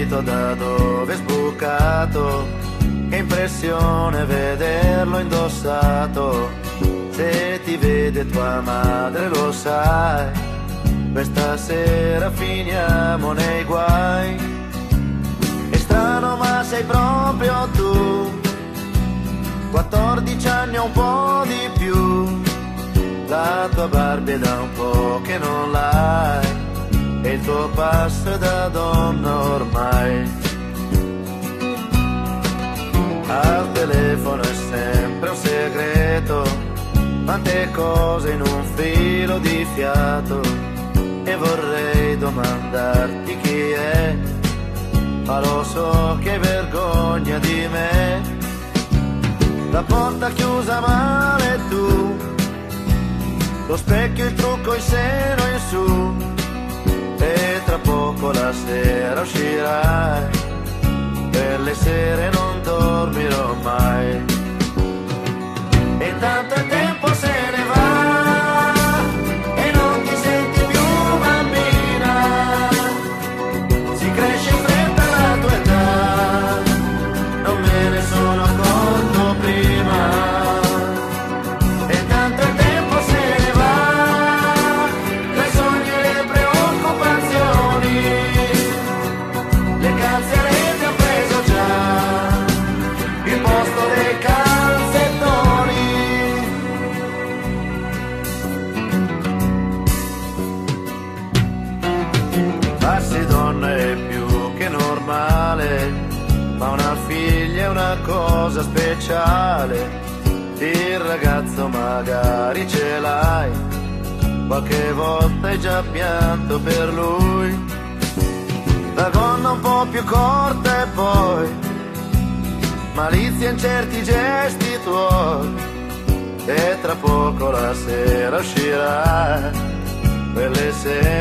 capito da dove è sbucato, che impressione vederlo indossato. Se ti vede tua madre lo sai, questa sera finiamo nei guai. È strano ma sei proprio tu, 14 anni o un po' di più. La tua Barbie è da un po' che non l'hai, e il tuo passo è da donna ormai. Al telefono è sempre un segreto, tante cose in un filo di fiato, e vorrei domandarti chi è, ma lo so che hai vergogna di me. La porta chiusa male tu, lo specchio, il trucco, il seno in su, e tra poco la sera uscirai, per le sere non dormirò mai. E intanto il tempo se ne va e non ti senti più bambina, si cresce in fretta la tua età, non me ne sono accorto prima. E intanto il tempo se ne va, tra i sogni e le preoccupazioni, le calzerette ho preso già il posto dei calzettoni. Farsi donna è più che normale, ma una figlia è una cosa speciale. Il ragazzo magari ce l'hai, qualche volta hai già pianto per lui. La gonna un po' più corta e poi malizia in certi gesti tuoi, e tra poco la sera uscirà, quelle sere